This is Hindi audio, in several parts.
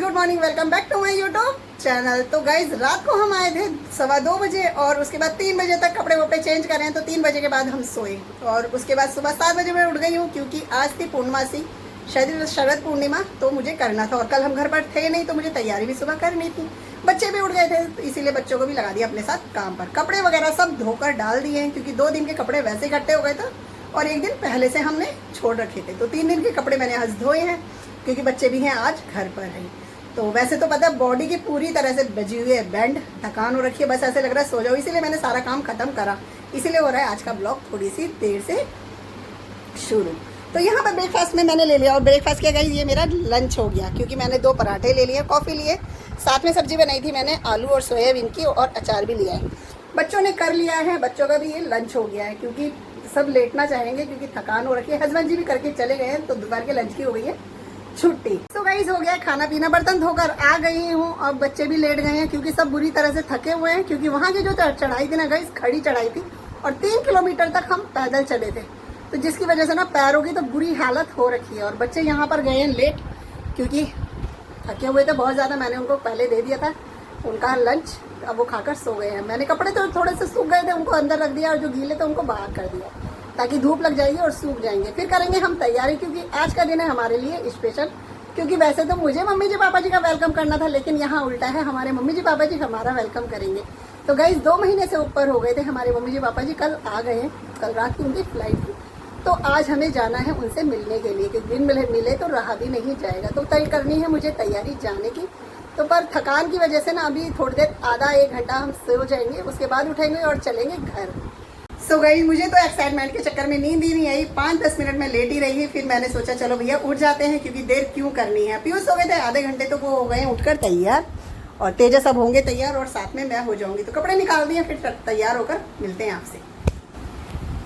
Good morning, welcome back to my YouTube channel. तो गाइज रात को हम आए थे 2:15 बजे और उसके बाद 3 बजे तक कपड़े वपड़े चेंज कर रहे हैं। तो 3 बजे के बाद हम सोए और उसके बाद सुबह 7 बजे मैं उठ गई हूँ क्योंकि आज थी पूर्णमासी शरद पूर्णिमा। तो मुझे करना था और कल हम घर पर थे नहीं तो मुझे तैयारी भी सुबह करनी थी। बच्चे भी उठ गए थे तो इसीलिए बच्चों को भी लगा दिया अपने साथ काम पर। कपड़े वगैरह सब धोकर डाल दिए हैं क्योंकि 2 दिन के कपड़े वैसे इकट्ठे हो गए थे और 1 दिन पहले से हमने छोड़ रखे थे। तो 3 दिन के कपड़े मैंने आज धोए हैं क्योंकि बच्चे भी हैं आज घर पर हैं। तो वैसे तो पता है बॉडी की पूरी तरह से बजी हुई है, बैंड थकान हो रखी है, बस ऐसे लग रहा है सो जाओ। इसीलिए मैंने सारा काम खत्म करा, इसीलिए हो रहा है आज का ब्लॉग थोड़ी सी देर से शुरू। तो यहाँ पर ब्रेकफास्ट में मैंने ले लिया और ब्रेकफास्ट क्या गई ये मेरा लंच हो गया क्योंकि मैंने 2 पराठे ले लिए, कॉफ़ी लिए, साथ में सब्जी बनाई थी मैंने आलू और सोयाबीन की और अचार भी लिया है। बच्चों ने कर लिया है, बच्चों का भी ये लंच हो गया है क्योंकि सब लेटना चाहेंगे क्योंकि थकान हो रखी है। हस्बैंड जी भी करके चले गए हैं तो दोपहर के लंच की हो गई है छुट्टी। तो गाइस हो गया खाना पीना, बर्तन धोकर आ गई हूँ। अब बच्चे भी लेट गए हैं क्योंकि सब बुरी तरह से थके हुए हैं क्योंकि वहाँ की जो चढ़ाई थी ना गाइस, खड़ी चढ़ाई थी और 3 किलोमीटर तक हम पैदल चले थे। तो जिसकी वजह से ना पैरों की तो बुरी हालत हो रखी है और बच्चे यहाँ पर गए हैं लेट क्योंकि थके हुए थे बहुत ज़्यादा। मैंने उनको पहले दे दिया था उनका लंच, अब वो खाकर सो गए हैं। मैंने कपड़े तो थोड़े से सूख गए थे उनको अंदर रख दिया और जो गीले थे उनको बाहर कर दिया ताकि धूप लग जाएगी और सूख जाएंगे। फिर करेंगे हम तैयारी क्योंकि आज का दिन है हमारे लिए स्पेशल। क्योंकि वैसे तो मुझे मम्मी जी पापा जी का वेलकम करना था लेकिन यहाँ उल्टा है, हमारे मम्मी जी पापा जी हमारा वेलकम करेंगे। तो गाइस 2 महीने से ऊपर हो गए थे हमारे मम्मी जी पापा जी, कल आ गए हैं, कल रात की उनकी फ्लाइट थी। तो आज हमें जाना है उनसे मिलने के लिए क्योंकि दिन मिले तो रहा भी नहीं जाएगा। तो तय करनी है मुझे तैयारी जाने की। तो पर थकान की वजह से ना अभी थोड़ी देर आधा 1 घंटा हम सो जाएंगे, उसके बाद उठेंगे और चलेंगे घर। सो गई मुझे तो एक्साइटमेंट के चक्कर में नींद ही नहीं आई, 5-10 मिनट में लेट ही रही। फिर मैंने सोचा चलो भैया उठ जाते हैं क्योंकि देर क्यों करनी है। पीयूष सो गए थे आधे घंटे तो वो हो गए उठकर तैयार और तेजस सब होंगे तैयार और साथ में मैं हो जाऊंगी। तो कपड़े निकाल दिए फिर तैयार होकर मिलते हैं आपसे।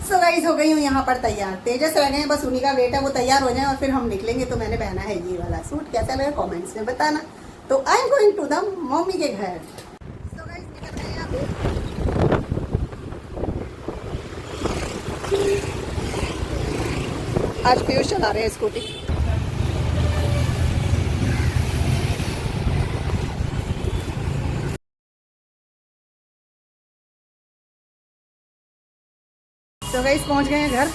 सो गाइस हो गई हूँ यहाँ पर तैयार, तेजस रह गए हैं बस उन्हीं का वेट है, वो तैयार हो जाए और फिर हम निकलेंगे। तो मैंने पहना है ये वाला सूट, कैसा लगा कॉमेंट्स में बताना। तो I am going to the mummy के घर। सो गाइस निकल रहे हैं अभी। आज पीयूष चला रहे हैं स्कूटी। तो गाइस पहुंच गए हैं घर,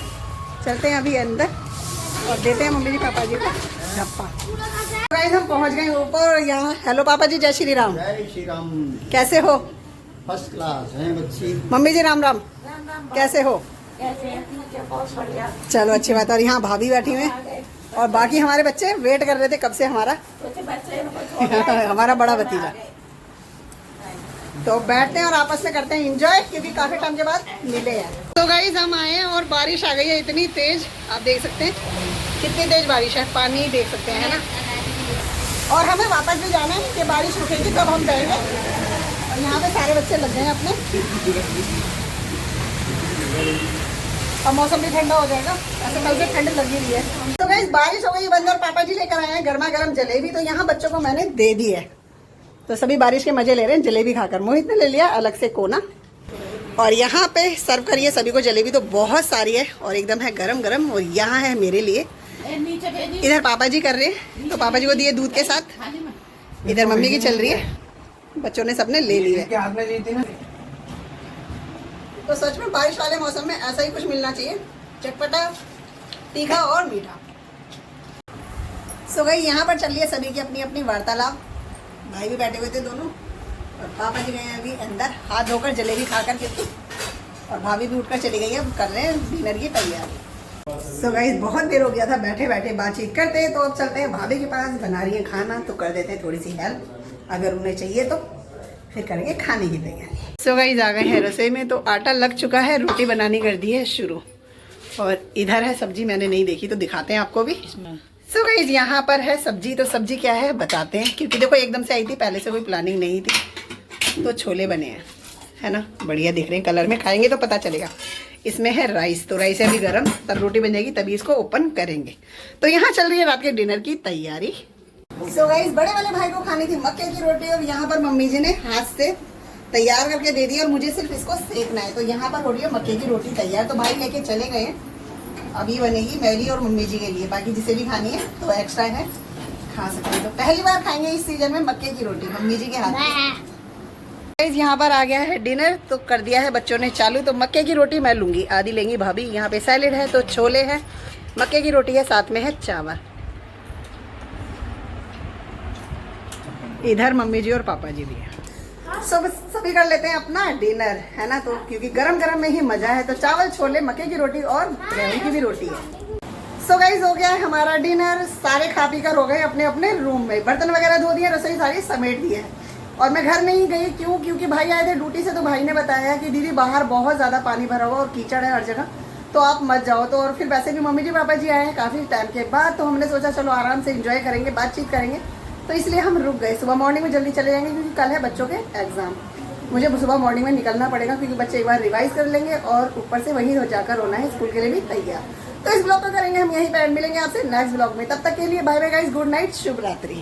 चलते हैं अभी अंदर और देते हैं मम्मी जी पापा जी को धप्पा। तो गाइस हम पहुंच गए ऊपर यहाँ। हेलो पापा जी, जय श्री राम। जय श्री राम। कैसे हो? फर्स्ट क्लास हैं बच्ची। मम्मी जी राम राम, कैसे हो? चलो अच्छी बात है। और यहाँ भाभी बैठी हुई हैं और बाकी हमारे बच्चे वेट कर रहे थे कब से हमारा हमारा बड़ा भतीजा। तो बैठते हैं और आपस में करते हैं एंजॉय क्योंकि काफी टाइम के बाद मिले हैं। तो गाइस हम आए हैं और बारिश आ गई है इतनी तेज, आप देख सकते हैं कितनी तेज बारिश है, पानी देख सकते हैं है ना। और हमें वापस भी जाना है कि बारिश रुकेगी तब हम जाएंगे। और यहाँ पे सारे बच्चे लग गए हैं अपने और मौसम भी ठंडा हो जाएगा, ऐसे कल से ठंड लगी रही है। तो गाइस बारिश हो गई बंद और पापा जी लेकर आए हैं गर्मा गर्म जलेबी। तो यहाँ बच्चों को मैंने दे दी है तो सभी बारिश के मजे ले रहे हैं जलेबी खाकर। मोहित ने ले लिया अलग से कोना और यहाँ पे सर्व करिए सभी को जलेबी। तो बहुत सारी है और एकदम है गरम गरम। और यहाँ है मेरे लिए, इधर पापा जी कर रहे हैं तो पापा जी को दिए दूध के साथ, इधर मम्मी की चल रही है, बच्चों ने सबने ले ली है। तो सच में बारिश वाले मौसम में ऐसा ही कुछ मिलना चाहिए, चटपटा तीखा और मीठा। सो गई यहाँ पर चल रही है सभी की अपनी अपनी वार्तालाप। भाई भी बैठे हुए थे दोनों और पापा जी गए हैं अभी अंदर हाथ धोकर जलेबी खाकर क्योंकि, और भाभी भी उठकर चली गई है, अब कर रहे हैं डिनर की तैयारी। सो गाइस बहुत देर हो गया था बैठे बैठे बातचीत करते, तो अब चलते हैं भाभी के पास, बना रही है खाना तो कर देते हैं थोड़ी सी हेल्प, अगर उन्हें चाहिए तो फिर करेंगे खाने की तैयारी। सो गाइस आ गए हैं रसोई में, तो आटा लग चुका है, रोटी बनानी कर दी है शुरू और इधर है सब्जी, मैंने नहीं देखी तो दिखाते हैं आपको भी। सो गाइस यहाँ पर है सब्जी। तो सब्जी क्या है बताते हैं क्योंकि देखो एकदम से आई थी, पहले से कोई प्लानिंग नहीं थी। तो छोले बने हैं है ना, बढ़िया दिख रहे हैं कलर में, खाएंगे तो पता चलेगा। इसमें है राइस, तो राइस है अभी गर्म, तब रोटी बन जाएगी तभी इसको ओपन करेंगे। तो यहाँ चल रही है रात के डिनर की तैयारी। सो गाइस बड़े वाले भाई को खानी थी मक्के की रोटी और यहाँ पर मम्मी जी ने हाथ से तैयार करके दे दी और मुझे सिर्फ इसको सेकना है। तो यहाँ पर हो रही है मक्के की रोटी तैयार। तो भाई लेके चले गए, अभी बनेगी मेरी और मम्मी जी के लिए, बाकी जिसे भी खानी है तो एक्स्ट्रा है खा सकते हैं। तो पहली बार खाएंगे इस सीजन में मक्के की रोटी मम्मी जी के हाथ की। यहाँ पर आ गया है डिनर, तो कर दिया है बच्चों ने चालू। तो मक्के की रोटी मैं लूंगी, आधी लेंगी भाभी। यहाँ पे सैलेड है, तो छोले हैं, मक्के की रोटी है, साथ में है चावल। इधर मम्मी जी और पापा जी भी हैं। सभी कर लेते हैं अपना डिनर, है ना। तो क्योंकि गरम गरम में ही मजा है। तो चावल, छोले, मक्के की रोटी और गेहूं की भी रोटी है। सो गाइस, हो गया है हमारा डिनर। सारे खा पी कर हो गए अपने अपने रूम में, बर्तन वगैरह धो दिए, रसोई सारी समेट दी है। और मैं घर नहीं गई, क्यों? क्योंकि भाई आए थे ड्यूटी से। तो भाई ने बताया कि दीदी बाहर बहुत ज़्यादा पानी भरा हुआ और कीचड़ है हर जगह, तो आप मत जाओ। तो और फिर वैसे भी मम्मी जी पापा जी आए हैं काफ़ी टाइम के बाद, तो हमने सोचा चलो आराम से एंजॉय करेंगे, बातचीत करेंगे। तो इसलिए हम रुक गए। सुबह मॉर्निंग में जल्दी चले जाएंगे, क्योंकि कल है बच्चों के एग्जाम। मुझे सुबह मॉर्निंग में निकलना पड़ेगा, क्योंकि बच्चे एक बार रिवाइज कर लेंगे और ऊपर से वहीं हो जाकर होना है स्कूल के लिए भी तैयार। तो इस ब्लॉग को करेंगे हम यहीं पे एंड। मिलेंगे आपसे नेक्स्ट ब्लॉग में। तब तक के लिए bye bye guys, good night, शुभ रात्रि।